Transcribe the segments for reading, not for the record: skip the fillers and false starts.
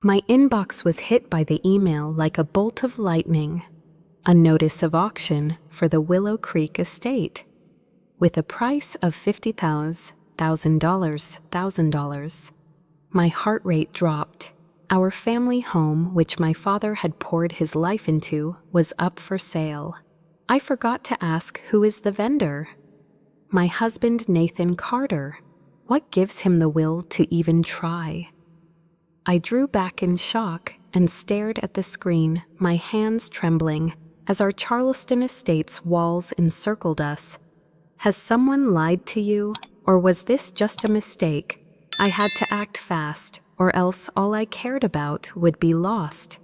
My inbox was hit by the email like a bolt of lightning. A notice of auction for the Willow Creek Estate, with a price of $50,000. My heart rate dropped. Our family home, which my father had poured his life into, was up for sale. I forgot to ask who is the vendor. My husband, Nathan Carter. What gives him the will to even try? I drew back in shock and stared at the screen, my hands trembling, as our Charleston estate's walls encircled us. Has someone lied to you, or was this just a mistake? I had to act fast, or else all I cared about would be lost.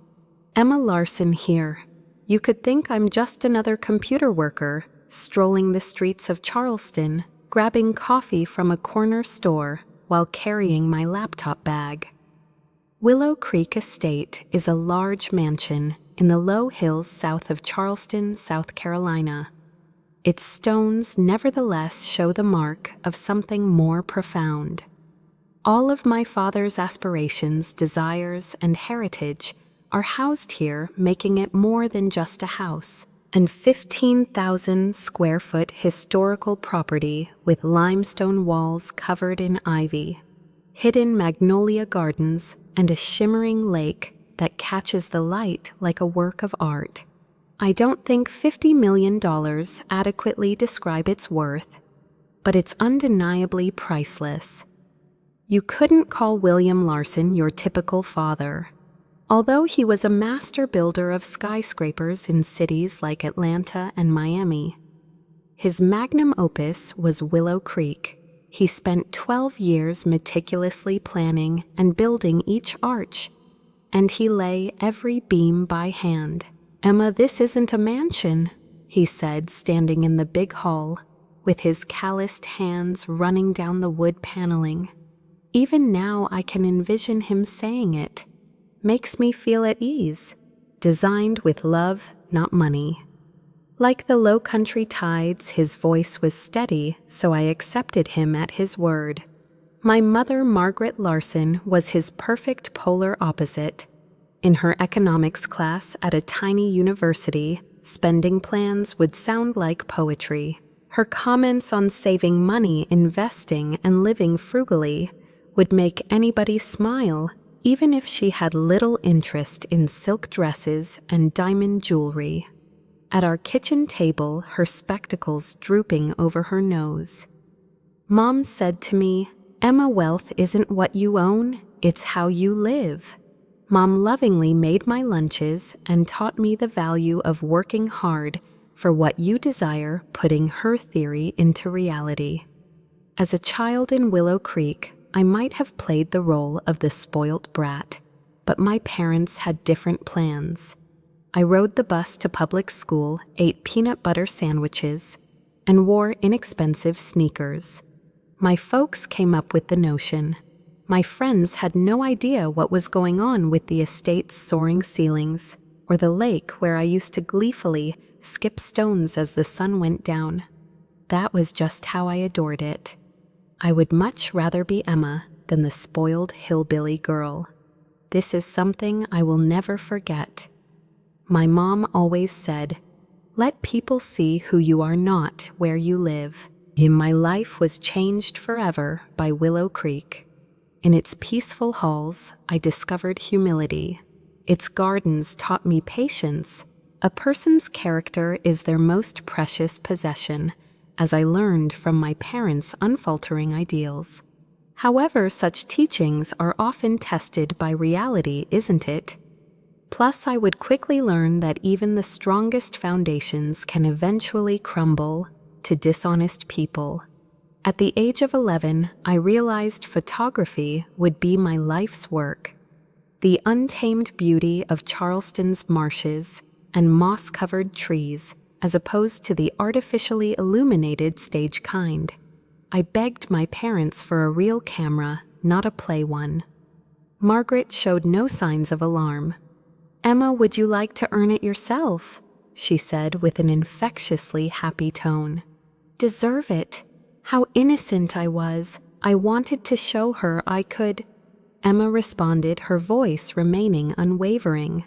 Emma Larson here. You could think I'm just another computer worker, strolling the streets of Charleston, grabbing coffee from a corner store while carrying my laptop bag. Willow Creek Estate is a large mansion in the low hills south of Charleston, South Carolina. Its stones nevertheless show the mark of something more profound. All of my father's aspirations, desires, and heritage are housed here, making it more than just a house, and 15,000 square foot historical property with limestone walls covered in ivy, hidden magnolia gardens, and a shimmering lake that catches the light like a work of art. I don't think $50 million adequately describe its worth, but it's undeniably priceless. You couldn't call William Larson your typical father. Although he was a master builder of skyscrapers in cities like Atlanta and Miami, his magnum opus was Willow Creek. He spent 12 years meticulously planning and building each arch, and he lay every beam by hand. "Emma, this isn't a mansion," he said, standing in the big hall, with his calloused hands running down the wood paneling. Even now I can envision him saying it. Makes me feel at ease. Designed with love, not money. Like the low country tides, his voice was steady, so I accepted him at his word. My mother, Margaret Larson, was his perfect polar opposite. In her economics class at a tiny university, spending plans would sound like poetry. Her comments on saving money, investing, and living frugally would make anybody smile, even if she had little interest in silk dresses and diamond jewelry. At our kitchen table, her spectacles drooping over her nose, Mom said to me, "Emma, wealth isn't what you own, it's how you live." Mom lovingly made my lunches and taught me the value of working hard for what you desire, putting her theory into reality. As a child in Willow Creek, I might have played the role of the spoilt brat, but my parents had different plans. I rode the bus to public school, ate peanut butter sandwiches, and wore inexpensive sneakers. My folks came up with the notion. My friends had no idea what was going on with the estate's soaring ceilings, or the lake where I used to gleefully skip stones as the sun went down. That was just how I adored it. I would much rather be Emma than the spoiled hillbilly girl. This is something I will never forget. My mom always said, "Let people see who you are not where you live." My life was changed forever by Willow Creek. In its peaceful halls, I discovered humility. Its gardens taught me patience. A person's character is their most precious possession, as I learned from my parents' unfaltering ideals. However, such teachings are often tested by reality, isn't it? Plus, I would quickly learn that even the strongest foundations can eventually crumble to dishonest people. At the age of 11, I realized photography would be my life's work. The untamed beauty of Charleston's marshes and moss-covered trees, as opposed to the artificially illuminated stage kind. I begged my parents for a real camera, not a play one. Margaret showed no signs of alarm. "Emma, would you like to earn it yourself?" she said with an infectiously happy tone. "Deserve it." How innocent I was. I wanted to show her I could. Emma responded, her voice remaining unwavering.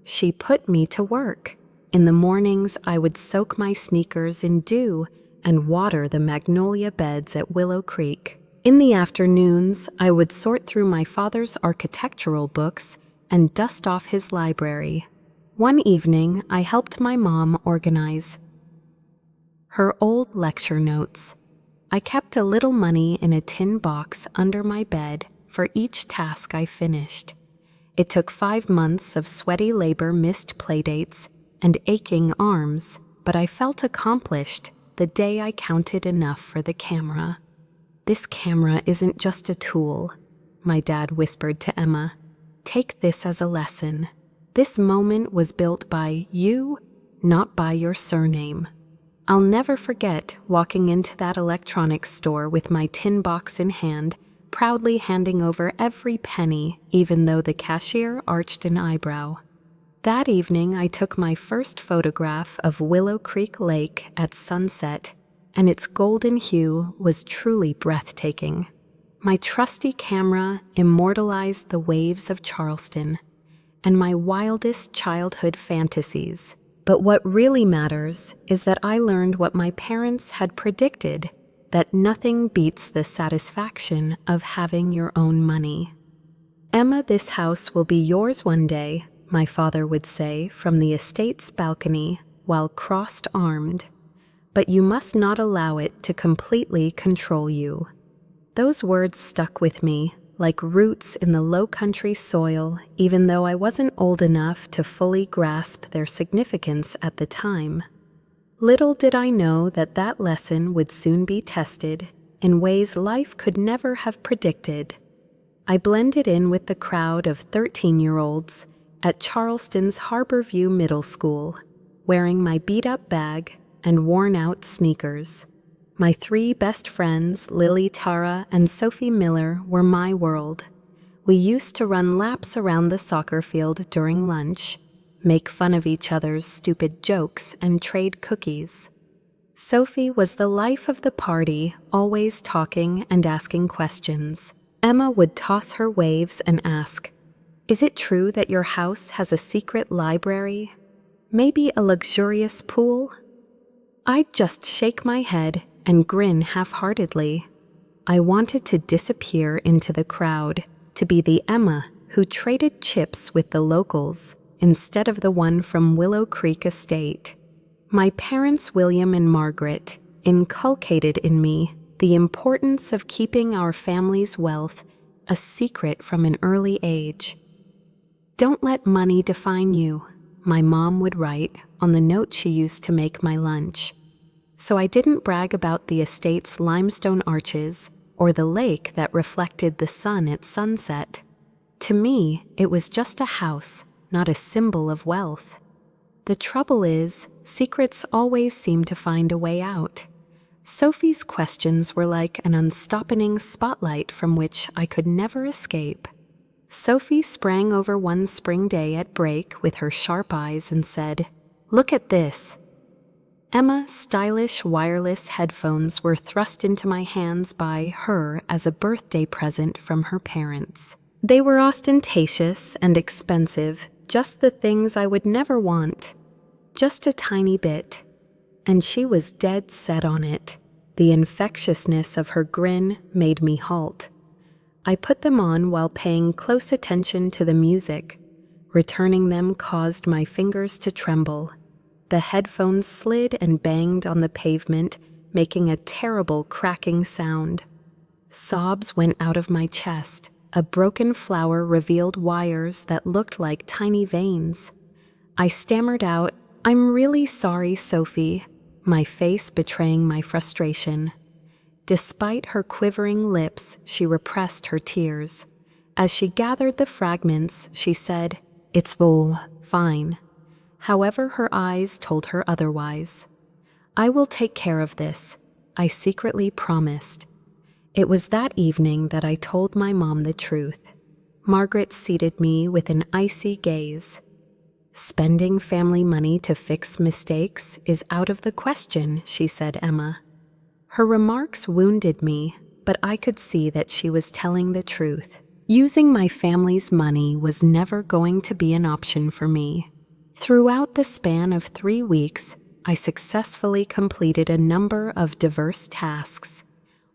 She put me to work. In the mornings, I would soak my sneakers in dew and water the magnolia beds at Willow Creek. In the afternoons, I would sort through my father's architectural books and dust off his library. One evening, I helped my mom organize her old lecture notes. I kept a little money in a tin box under my bed for each task I finished. It took 5 months of sweaty labor, missed playdates, and aching arms, but I felt accomplished the day I counted enough for the camera. "This camera isn't just a tool," my dad whispered to Emma. "Take this as a lesson. This moment was built by you, not by your surname." I'll never forget walking into that electronics store with my tin box in hand, proudly handing over every penny, even though the cashier arched an eyebrow. That evening, I took my first photograph of Willow Creek Lake at sunset, and its golden hue was truly breathtaking. My trusty camera immortalized the waves of Charleston and my wildest childhood fantasies. But what really matters is that I learned what my parents had predicted, that nothing beats the satisfaction of having your own money. "Emma, this house will be yours one day," my father would say from the estate's balcony while crossed-armed, "but you must not allow it to completely control you." Those words stuck with me like roots in the low-country soil, even though I wasn't old enough to fully grasp their significance at the time. Little did I know that that lesson would soon be tested in ways life could never have predicted. I blended in with the crowd of 13-year-olds at Charleston's Harborview Middle School, wearing my beat-up bag and worn-out sneakers. My 3 best friends, Lily, Tara, and Sophie Miller, were my world. We used to run laps around the soccer field during lunch, make fun of each other's stupid jokes, and trade cookies. Sophie was the life of the party, always talking and asking questions. Emma would toss her waves and ask, "Is it true that your house has a secret library? Maybe a luxurious pool?" I'd just shake my head and grin half-heartedly. I wanted to disappear into the crowd, to be the Emma who traded chips with the locals instead of the one from Willow Creek Estate. My parents, William and Margaret, inculcated in me the importance of keeping our family's wealth a secret from an early age. "Don't let money define you," my mom would write on the note she used to make my lunch. So I didn't brag about the estate's limestone arches or the lake that reflected the sun at sunset. To me, it was just a house, not a symbol of wealth. The trouble is, secrets always seem to find a way out. Sophie's questions were like an unstopping spotlight from which I could never escape. Sophie sprang over one spring day at break with her sharp eyes and said, "Look at this." Emma's stylish wireless headphones were thrust into my hands by her as a birthday present from her parents. They were ostentatious and expensive, just the things I would never want. Just a tiny bit. And she was dead set on it. The infectiousness of her grin made me halt. I put them on while paying close attention to the music. Returning them caused my fingers to tremble. The headphones slid and banged on the pavement, making a terrible cracking sound. Sobs went out of my chest. A broken flower revealed wires that looked like tiny veins. I stammered out, "I'm really sorry, Sophie," my face betraying my frustration. Despite her quivering lips, she repressed her tears. As she gathered the fragments, she said, "It's fine." However, her eyes told her otherwise. "I will take care of this," I secretly promised. It was that evening that I told my mom the truth. Margaret seated me with an icy gaze. "Spending family money to fix mistakes is out of the question," she said, Emma. Her remarks wounded me, but I could see that she was telling the truth. Using my family's money was never going to be an option for me. Throughout the span of 3 weeks, I successfully completed a number of diverse tasks.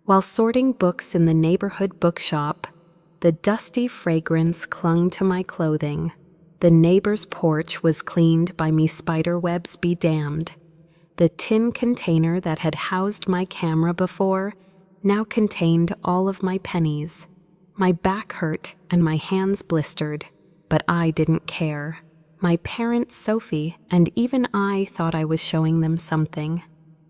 While sorting books in the neighborhood bookshop, the dusty fragrance clung to my clothing. The neighbor's porch was cleaned by me spiderwebs be damned. The tin container that had housed my camera before now contained all of my pennies. My back hurt and my hands blistered, but I didn't care. My parents, Sophie, and even I thought I was showing them something.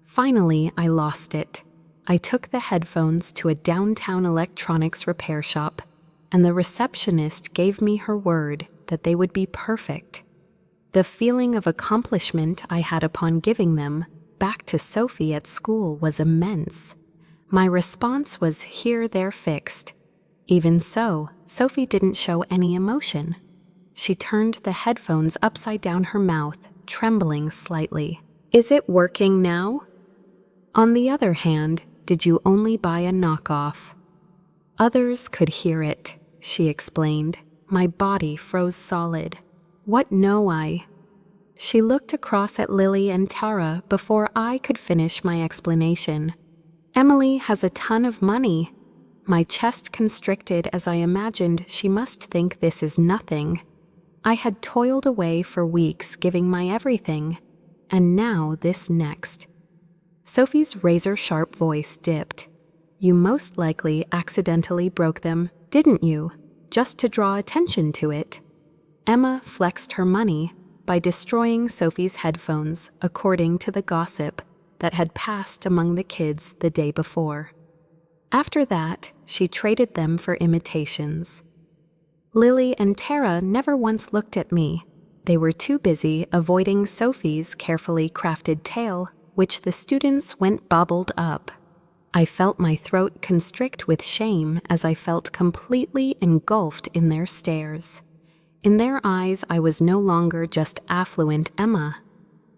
Finally, I lost it. I took the headphones to a downtown electronics repair shop, and the receptionist gave me her word that they would be perfect. The feeling of accomplishment I had upon giving them back to Sophie at school was immense. My response was, "Here, they're fixed." Even so, Sophie didn't show any emotion. She turned the headphones upside down her mouth, trembling slightly. "Is it working now?" On the other hand, did you only buy a knockoff? Others could hear it, she explained. My body froze solid. What know I? She looked across at Lily and Tara before I could finish my explanation. Emily has a ton of money. My chest constricted as I imagined she must think this is nothing. I had toiled away for weeks giving my everything, and now this next. Sophie's razor-sharp voice dipped. You most likely accidentally broke them, didn't you? Just to draw attention to it. Emma flexed her money by destroying Sophie's headphones, according to the gossip that had passed among the kids the day before. After that, she traded them for imitations. Lily and Tara never once looked at me. They were too busy avoiding Sophie's carefully crafted tale, which the students went bobbled up. I felt my throat constrict with shame as I felt completely engulfed in their stares. In their eyes, I was no longer just affluent Emma.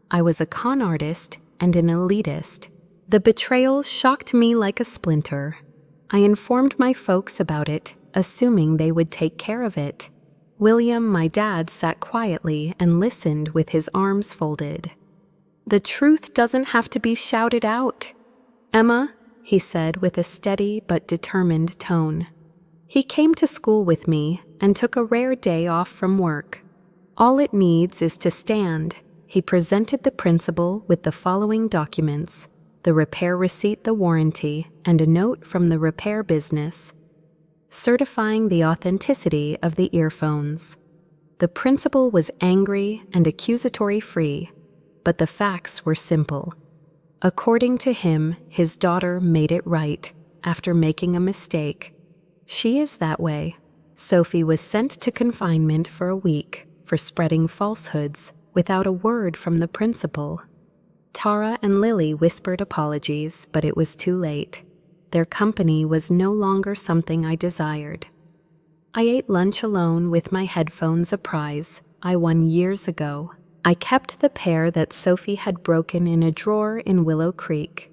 I was a con artist and an elitist. The betrayal shocked me like a splinter. I informed my folks about it, assuming they would take care of it. William, my dad, sat quietly and listened with his arms folded. The truth doesn't have to be shouted out. Emma, he said with a steady but determined tone. He came to school with me and took a rare day off from work. All it needs is to stand. He presented the principal with the following documents: the repair receipt, the warranty, and a note from the repair business, certifying the authenticity of the earphones. The principal was angry and accusatory-free, but the facts were simple. According to him, his daughter made it right after making a mistake. She is that way. Sophie was sent to confinement for a week for spreading falsehoods without a word from the principal. Tara and Lily whispered apologies, but it was too late. Their company was no longer something I desired. I ate lunch alone with my headphones, a prize I won years ago. I kept the pair that Sophie had broken in a drawer in Willow Creek.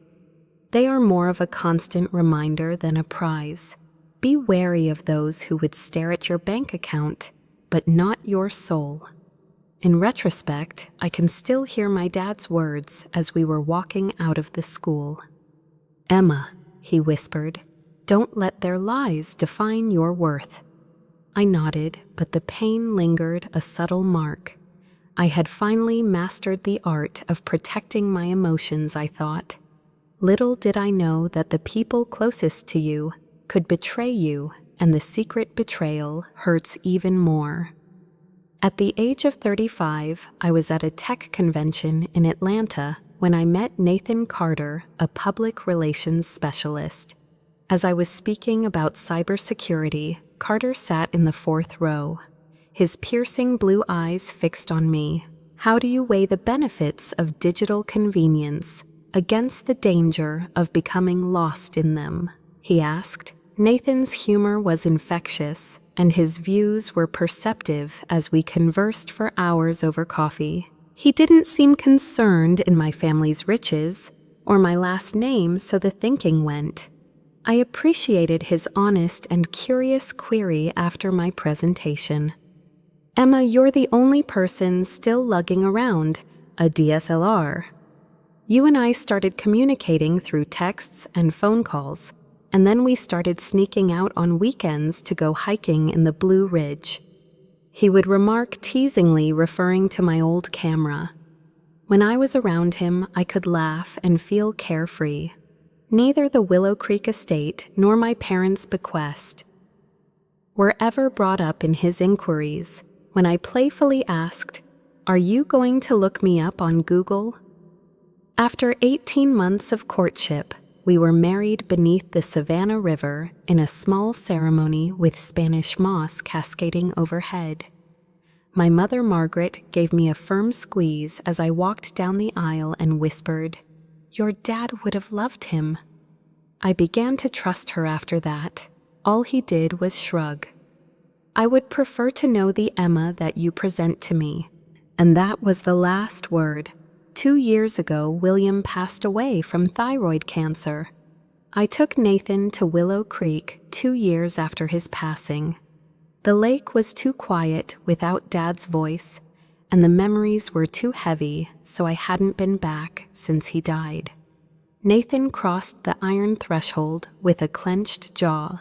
They are more of a constant reminder than a prize. Be wary of those who would stare at your bank account, but not your soul. In retrospect, I can still hear my dad's words as we were walking out of the school. Emma, he whispered, don't let their lies define your worth. I nodded, but the pain lingered, a subtle mark. I had finally mastered the art of protecting my emotions, I thought. Little did I know that the people closest to you could betray you, and the secret betrayal hurts even more. At the age of 35, I was at a tech convention in Atlanta when I met Nathan Carter, a public relations specialist. As I was speaking about cybersecurity, Carter sat in the 4th row, his piercing blue eyes fixed on me. How do you weigh the benefits of digital convenience against the danger of becoming lost in them? He asked. Nathan's humor was infectious, and his views were perceptive as we conversed for hours over coffee. He didn't seem concerned in my family's riches or my last name, so the thinking went. I appreciated his honest and curious query after my presentation. "Emma, you're the only person still lugging around a DSLR." You and I started communicating through texts and phone calls, and then we started sneaking out on weekends to go hiking in the Blue Ridge. He would remark teasingly, referring to my old camera. When I was around him, I could laugh and feel carefree. Neither the Willow Creek Estate nor my parents' bequest were ever brought up in his inquiries when I playfully asked, "Are you going to look me up on Google?" After 18 months of courtship, we were married beneath the Savannah River in a small ceremony with Spanish moss cascading overhead. My mother, Margaret, gave me a firm squeeze as I walked down the aisle and whispered, "Your dad would have loved him." I began to trust her after that. All he did was shrug. "I would prefer to know the Emma that you present to me." And that was the last word. 2 years ago, William passed away from thyroid cancer. I took Nathan to Willow Creek 2 years after his passing. The lake was too quiet without Dad's voice, and the memories were too heavy, so I hadn't been back since he died. Nathan crossed the iron threshold with a clenched jaw.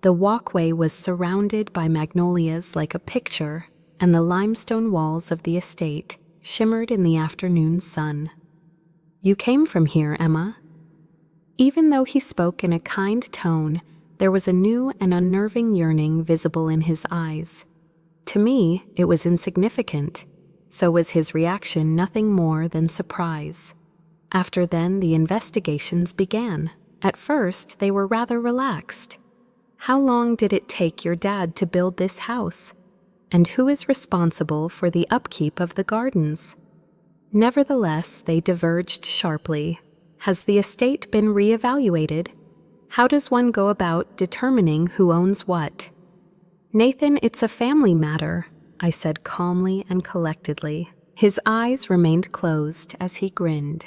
The walkway was surrounded by magnolias like a picture, and the limestone walls of the estate shimmered in the afternoon sun. "You came from here, Emma?" Even though he spoke in a kind tone, there was a new and unnerving yearning visible in his eyes. To me, it was insignificant. So was his reaction nothing more than surprise. After then, the investigations began. At first, they were rather relaxed. How long did it take your dad to build this house? And who is responsible for the upkeep of the gardens? Nevertheless, they diverged sharply. Has the estate been reevaluated? How does one go about determining who owns what? "Nathan, it's a family matter," I said calmly and collectedly. His eyes remained closed as he grinned.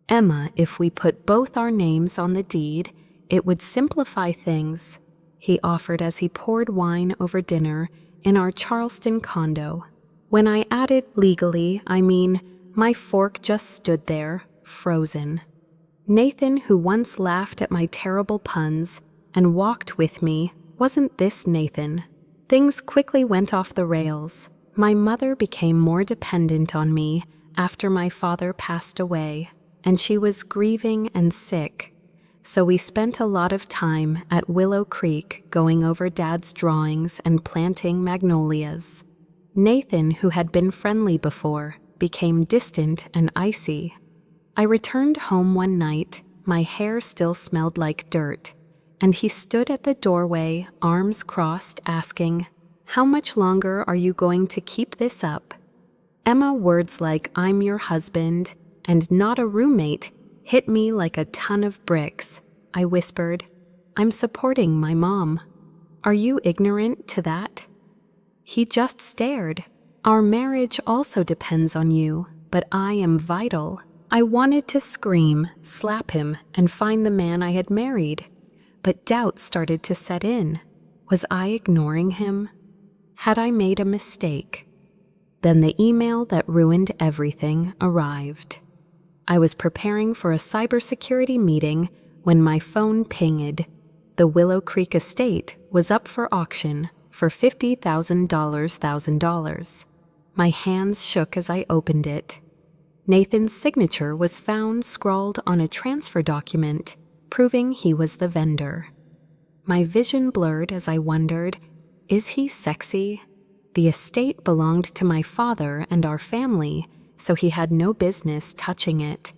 "Emma, if we put both our names on the deed, it would simplify things," he offered as he poured wine over dinner in our Charleston condo. When I added legally, I mean, my fork just stood there, frozen. Nathan, who once laughed at my terrible puns and walked with me, wasn't this Nathan. Things quickly went off the rails. My mother became more dependent on me after my father passed away, and she was grieving and sick. So we spent a lot of time at Willow Creek going over Dad's drawings and planting magnolias. Nathan, who had been friendly before, became distant and icy. I returned home one night, my hair still smelled like dirt, and he stood at the doorway, arms crossed, asking, "How much longer are you going to keep this up?" Emma, words like "I'm your husband" and "not a roommate" hit me like a ton of bricks. I whispered, "I'm supporting my mom. Are you ignorant to that?" He just stared. "Our marriage also depends on you, but I am vital." I wanted to scream, slap him, and find the man I had married, but doubt started to set in. Was I ignoring him? Had I made a mistake? Then the email that ruined everything arrived. I was preparing for a cybersecurity meeting when my phone pinged. The Willow Creek Estate was up for auction for $50,000. My hands shook as I opened it. Nathan's signature was found scrawled on a transfer document, proving he was the vendor. My vision blurred as I wondered, is he sexy? The estate belonged to my father and our family, so he had no business touching it.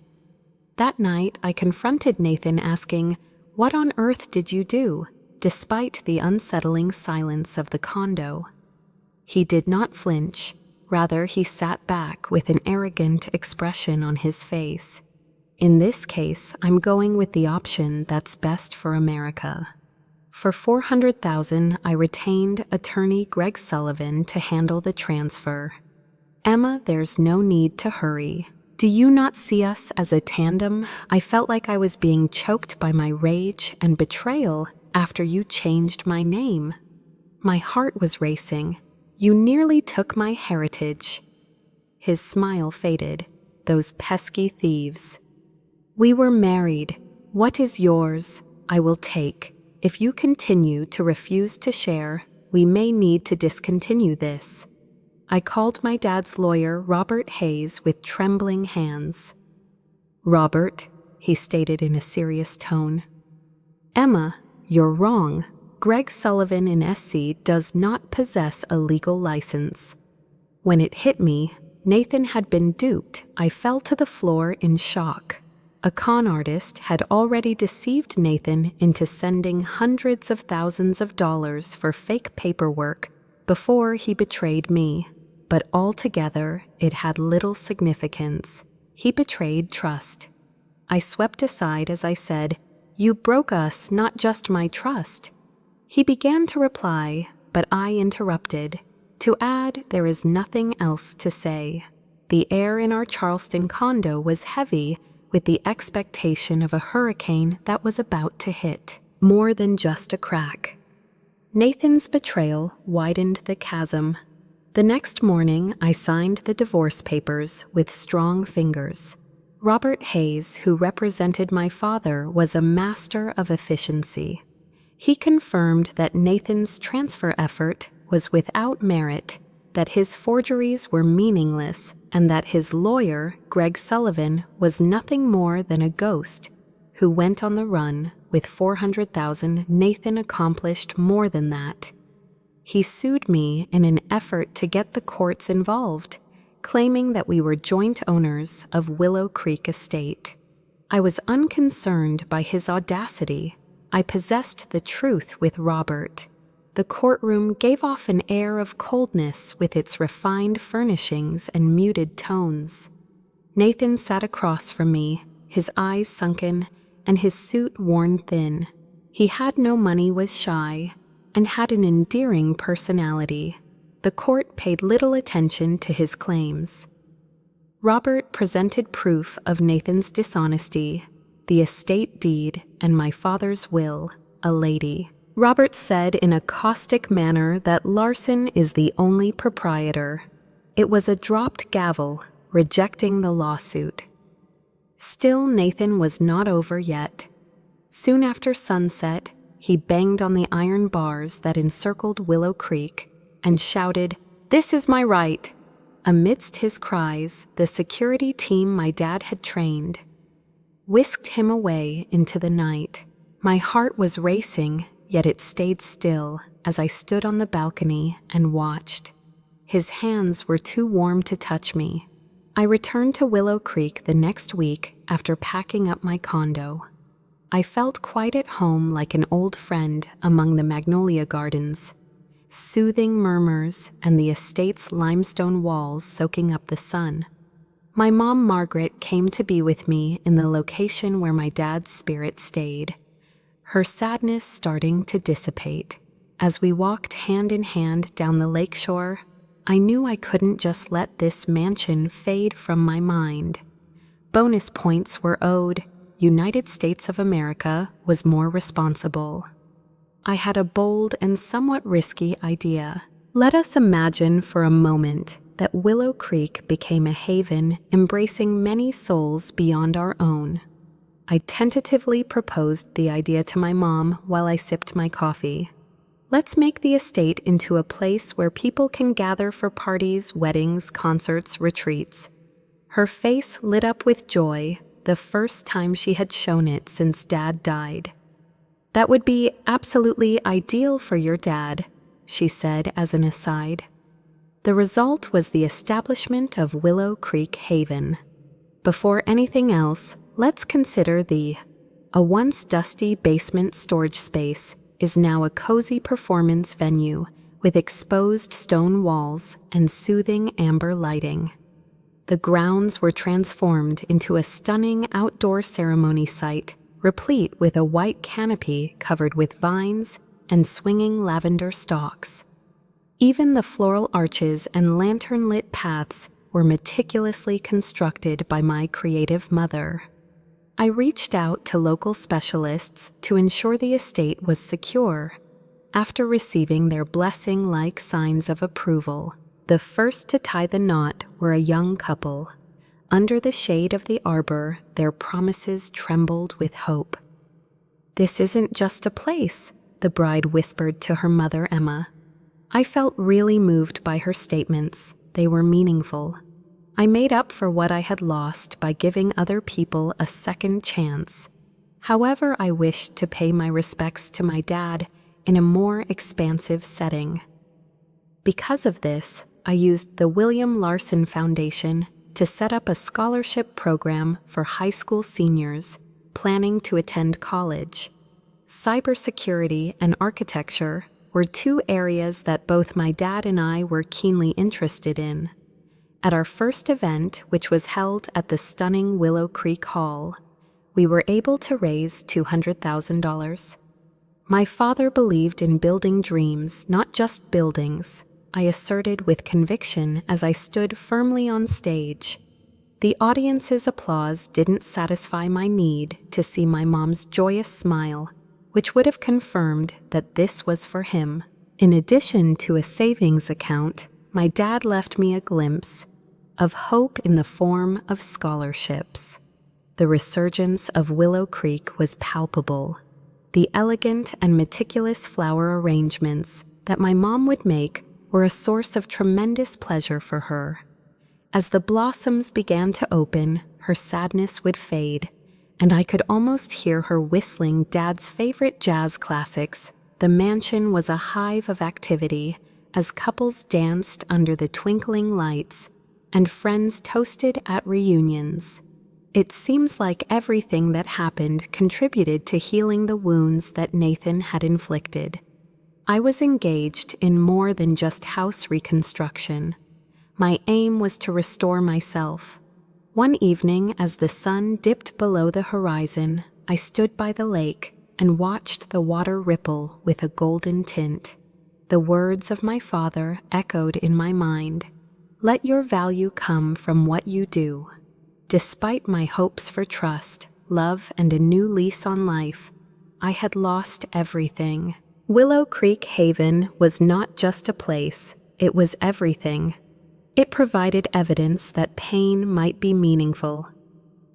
That night, I confronted Nathan asking, "What on earth did you do?" despite the unsettling silence of the condo. He did not flinch. Rather, he sat back with an arrogant expression on his face. "In this case, I'm going with the option that's best for America." For $400,000, I retained attorney Greg Sullivan to handle the transfer. "Emma, there's no need to hurry. Do you not see us as a tandem? I felt like I was being choked by my rage and betrayal after you changed my name. My heart was racing. You nearly took my heritage. His smile faded. Those pesky thieves. We were married. What is yours, I will take. If you continue to refuse to share, we may need to discontinue this. I called my dad's lawyer, Robert Hayes, with trembling hands. Robert, he stated in a serious tone. Emma, you're wrong. Greg Sullivan in SC does not possess a legal license. When it hit me, Nathan had been duped. I fell to the floor in shock. A con artist had already deceived Nathan into sending hundreds of thousands of dollars for fake paperwork before he betrayed me. But altogether, it had little significance. He betrayed trust. I swept aside as I said, You broke us, not just my trust. He began to reply, but I interrupted. To add, there is nothing else to say. The air in our Charleston condo was heavy with the expectation of a hurricane that was about to hit, more than just a crack. Nathan's betrayal widened the chasm. The next morning, I signed the divorce papers with strong fingers. Robert Hayes, who represented my father, was a master of efficiency. He confirmed that Nathan's transfer effort was without merit, that his forgeries were meaningless, and that his lawyer, Greg Sullivan, was nothing more than a ghost who went on the run with $400,000. Nathan accomplished more than that. He sued me in an effort to get the courts involved, claiming that we were joint owners of Willow Creek Estate. I was unconcerned by his audacity. I possessed the truth with Robert. The courtroom gave off an air of coldness with its refined furnishings and muted tones. Nathan sat across from me, his eyes sunken and his suit worn thin. He had no money, was shy, and had an endearing personality. The court paid little attention to his claims. Robert presented proof of Nathan's dishonesty, the estate deed, and my father's will, a lady. Robert said in a caustic manner that Larson is the only proprietor. It was a dropped gavel, rejecting the lawsuit. Still, Nathan was not over yet. Soon after sunset, he banged on the iron bars that encircled Willow Creek and shouted, "This is my right!" Amidst his cries, the security team my dad had trained whisked him away into the night. My heart was racing, yet it stayed still as I stood on the balcony and watched. His hands were too warm to touch me. I returned to Willow Creek the next week after packing up my condo. I felt quite at home, like an old friend among the magnolia gardens, soothing murmurs and the estate's limestone walls soaking up the sun. My mom, Margaret, came to be with me in the location where my dad's spirit stayed, her sadness starting to dissipate. As we walked hand in hand down the lakeshore, I knew I couldn't just let this mansion fade from my mind. Bonus points were owed. United States of America was more responsible. I had a bold and somewhat risky idea. Let us imagine for a moment that Willow Creek became a haven embracing many souls beyond our own. I tentatively proposed the idea to my mom while I sipped my coffee. Let's make the estate into a place where people can gather for parties, weddings, concerts, retreats. Her face lit up with joy, the first time she had shown it since Dad died. "That would be absolutely ideal for your dad," she said as an aside. The result was the establishment of Willow Creek Haven. Before anything else, let's consider a once dusty basement storage space is now a cozy performance venue with exposed stone walls and soothing amber lighting. The grounds were transformed into a stunning outdoor ceremony site, replete with a white canopy covered with vines and swinging lavender stalks. Even the floral arches and lantern-lit paths were meticulously constructed by my creative mother. I reached out to local specialists to ensure the estate was secure. After receiving their blessing-like signs of approval, the first to tie the knot were a young couple. Under the shade of the arbor, their promises trembled with hope. "This isn't just a place," the bride whispered to her mother, Emma. I felt really moved by her statements. They were meaningful. I made up for what I had lost by giving other people a second chance. However, I wished to pay my respects to my dad in a more expansive setting. Because of this, I used the William Larson Foundation to set up a scholarship program for high school seniors planning to attend college. Cybersecurity and architecture were two areas that both my dad and I were keenly interested in. At our first event, which was held at the stunning Willow Creek Hall, we were able to raise $200,000. My father believed in building dreams, not just buildings, I asserted with conviction as I stood firmly on stage. The audience's applause didn't satisfy my need to see my mom's joyous smile, which would have confirmed that this was for him. In addition to a savings account, my dad left me a glimpse of hope in the form of scholarships. The resurgence of Willow Creek was palpable. The elegant and meticulous flower arrangements that my mom would make were a source of tremendous pleasure for her. As the blossoms began to open, her sadness would fade, and I could almost hear her whistling Dad's favorite jazz classics. The mansion was a hive of activity as couples danced under the twinkling lights and friends toasted at reunions. It seems like everything that happened contributed to healing the wounds that Nathan had inflicted. I was engaged in more than just house reconstruction. My aim was to restore myself. One evening, as the sun dipped below the horizon, I stood by the lake and watched the water ripple with a golden tint. The words of my father echoed in my mind. "Let your value come from what you do." Despite my hopes for trust, love, and a new lease on life, I had lost everything. Willow Creek Haven was not just a place, it was everything. It provided evidence that pain might be meaningful.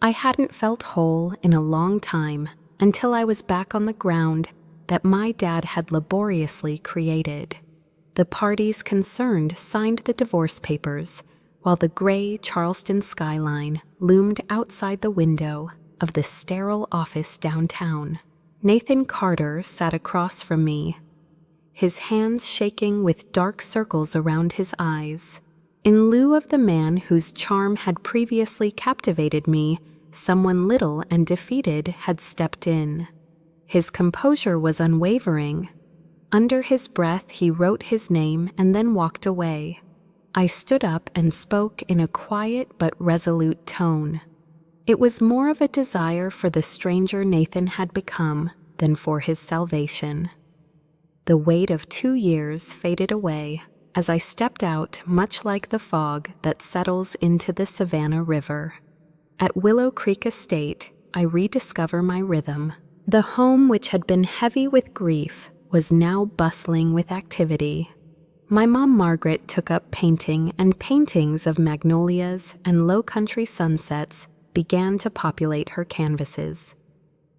I hadn't felt whole in a long time until I was back on the ground that my dad had laboriously created. The parties concerned signed the divorce papers, while the gray Charleston skyline loomed outside the window of the sterile office downtown. Nathan Carter sat across from me, his hands shaking with dark circles around his eyes. In lieu of the man whose charm had previously captivated me, someone little and defeated had stepped in. His composure was unwavering. Under his breath, he wrote his name and then walked away. I stood up and spoke in a quiet but resolute tone. It was more of a desire for the stranger Nathan had become than for his salvation. The weight of 2 years faded away as I stepped out, much like the fog that settles into the Savannah River. At Willow Creek Estate, I rediscover my rhythm. The home, which had been heavy with grief, was now bustling with activity. My mom Margaret took up painting, and paintings of magnolias and low-country sunsets began to populate her canvases.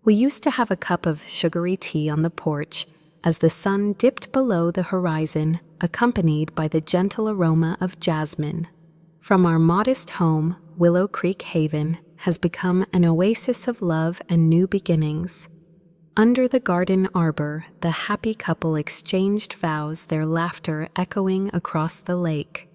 We used to have a cup of sugary tea on the porch as the sun dipped below the horizon, accompanied by the gentle aroma of jasmine. From our modest home, Willow Creek Haven has become an oasis of love and new beginnings. Under the garden arbor, the happy couple exchanged vows, their laughter echoing across the lake.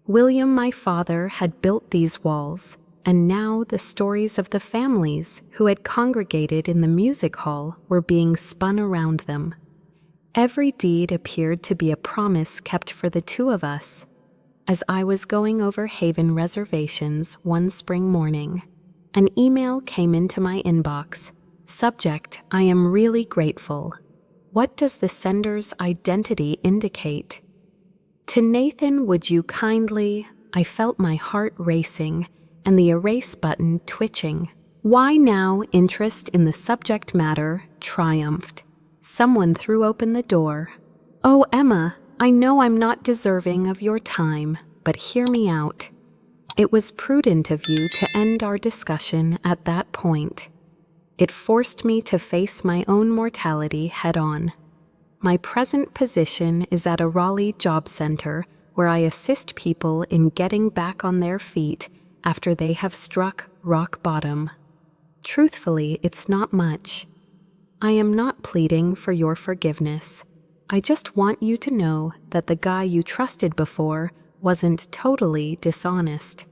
William, my father, had built these walls, and now the stories of the families who had congregated in the music hall were being spun around them. Every deed appeared to be a promise kept for the two of us. As I was going over Haven reservations one spring morning, an email came into my inbox. Subject: I am really grateful. What does the sender's identity indicate? To Nathan, would you kindly... I felt my heart racing and the erase button twitching. Why now interest in the subject matter triumphed. Someone threw open the door. "Oh, Emma, I know I'm not deserving of your time, but hear me out." It was prudent of you to end our discussion at that point. It forced me to face my own mortality head-on. My present position is at a Raleigh job center where I assist people in getting back on their feet after they have struck rock bottom. Truthfully, it's not much. I am not pleading for your forgiveness. I just want you to know that the guy you trusted before wasn't totally dishonest.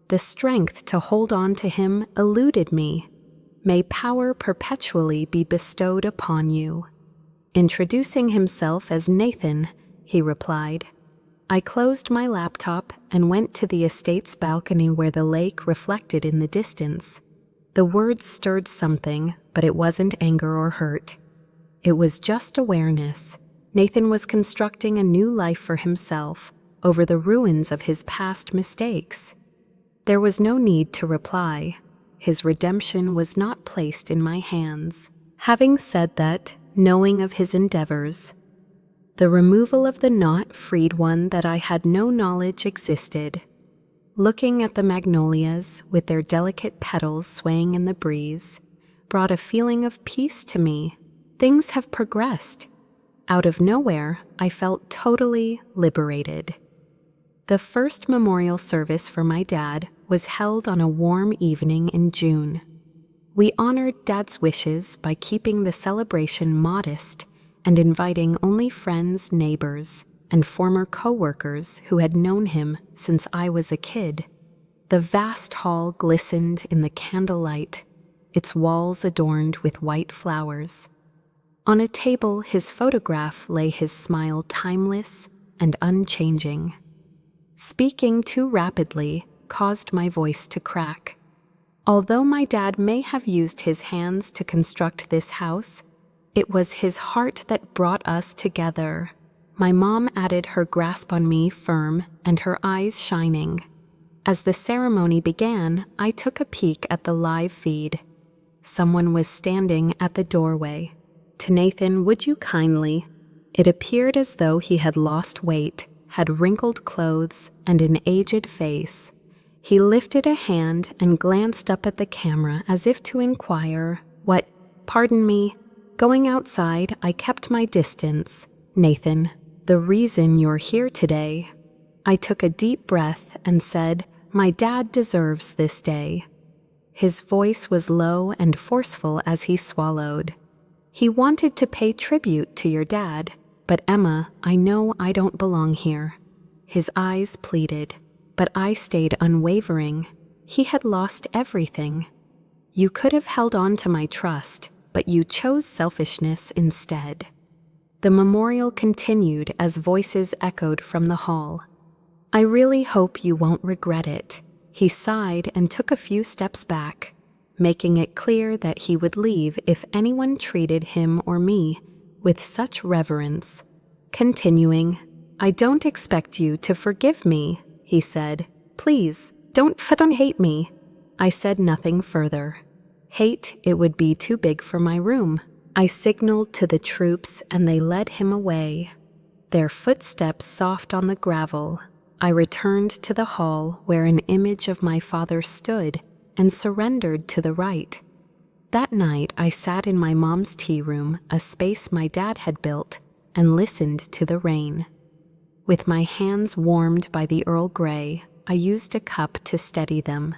The strength to hold on to him eluded me. May power perpetually be bestowed upon you. Introducing himself as Nathan, he replied. I closed my laptop and went to the estate's balcony where the lake reflected in the distance. The words stirred something, but it wasn't anger or hurt. It was just awareness. Nathan was constructing a new life for himself over the ruins of his past mistakes. There was no need to reply. His redemption was not placed in my hands. Having said that, knowing of his endeavors, the removal of the knot freed one that I had no knowledge existed. Looking at the magnolias with their delicate petals swaying in the breeze brought a feeling of peace to me. Things have progressed. Out of nowhere, I felt totally liberated. The first memorial service for my dad was held on a warm evening in June. We honored Dad's wishes by keeping the celebration modest and inviting only friends, neighbors, and former co-workers who had known him since I was a kid. The vast hall glistened in the candlelight, its walls adorned with white flowers. On a table, his photograph lay, his smile timeless and unchanging. Speaking too rapidly caused my voice to crack. Although my dad may have used his hands to construct this house, it was his heart that brought us together. My mom added her grasp on me firm and her eyes shining. As the ceremony began, I took a peek at the live feed. Someone was standing at the doorway. To Nathan, would you kindly? It appeared as though he had lost weight, had wrinkled clothes, and an aged face. He lifted a hand and glanced up at the camera as if to inquire, "What? Pardon me." Going outside, I kept my distance. "Nathan, the reason you're here today." I took a deep breath and said, "My dad deserves this day." His voice was low and forceful as he swallowed. "He wanted to pay tribute to your dad, but Emma, I know I don't belong here." His eyes pleaded, but I stayed unwavering. He had lost everything. "You could have held on to my trust, but you chose selfishness instead." The memorial continued as voices echoed from the hall. "I really hope you won't regret it." He sighed and took a few steps back, making it clear that he would leave if anyone treated him or me with such reverence. Continuing, "I don't expect you to forgive me," he said. "Please, don't hate me." I said nothing further. Hate, it would be too big for my room. I signaled to the troops and they led him away. Their footsteps soft on the gravel. I returned to the hall where an image of my father stood and surrendered to the right. That night I sat in my mom's tea room, a space my dad had built, and listened to the rain. With my hands warmed by the Earl Grey, I used a cup to steady them.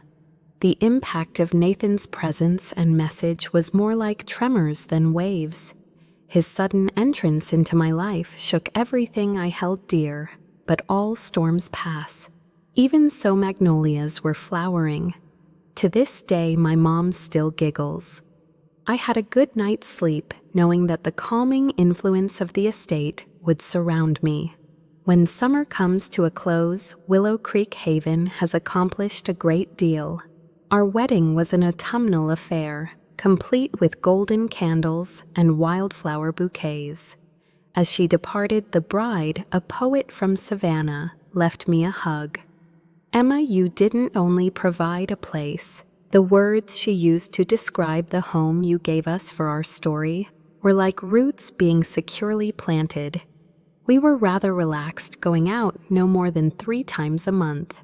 The impact of Nathan's presence and message was more like tremors than waves. His sudden entrance into my life shook everything I held dear, but all storms pass. Even so, magnolias were flowering. To this day, my mom still giggles. I had a good night's sleep, knowing that the calming influence of the estate would surround me. When summer comes to a close, Willow Creek Haven has accomplished a great deal. Our wedding was an autumnal affair, complete with golden candles and wildflower bouquets. As she departed, the bride, a poet from Savannah, left me a hug. Emma, you didn't only provide a place. The words she used to describe the home you gave us for our story were like roots being securely planted. We were rather relaxed, going out no more than 3 times a month,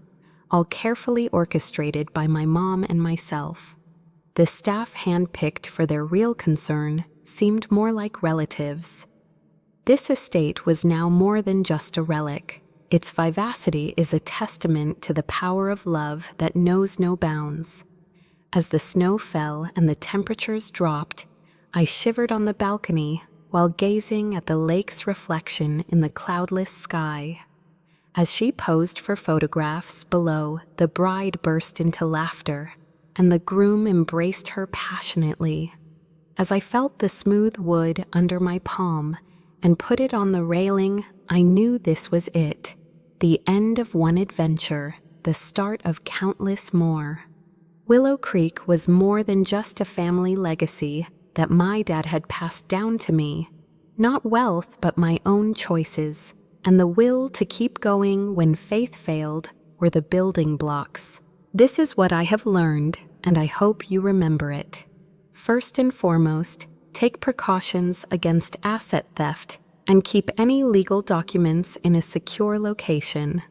all carefully orchestrated by my mom and myself. The staff handpicked for their real concern seemed more like relatives. This estate was now more than just a relic. Its vivacity is a testament to the power of love that knows no bounds. As the snow fell and the temperatures dropped, I shivered on the balcony while gazing at the lake's reflection in the cloudless sky. As she posed for photographs below, the bride burst into laughter, and the groom embraced her passionately. As I felt the smooth wood under my palm and put it on the railing, I knew this was it, the end of one adventure, the start of countless more. Willow Creek was more than just a family legacy that my dad had passed down to me. Not wealth, but my own choices, and the will to keep going when faith failed were the building blocks. This is what I have learned, and I hope you remember it. First and foremost, take precautions against asset theft and keep any legal documents in a secure location.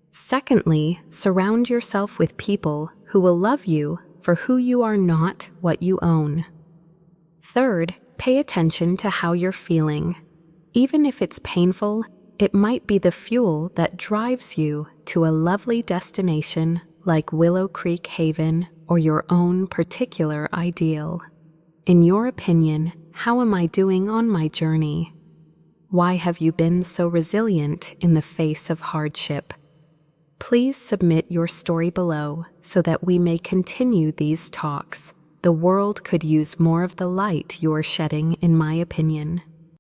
Secondly, surround yourself with people who will love you for who you are, not what you own. Third, pay attention to how you're feeling. Even if it's painful, it might be the fuel that drives you to a lovely destination like Willow Creek Haven or your own particular ideal. In your opinion, how am I doing on my journey? Why have you been so resilient in the face of hardship? Please submit your story below so that we may continue these talks. The world could use more of the light you're shedding, in my opinion.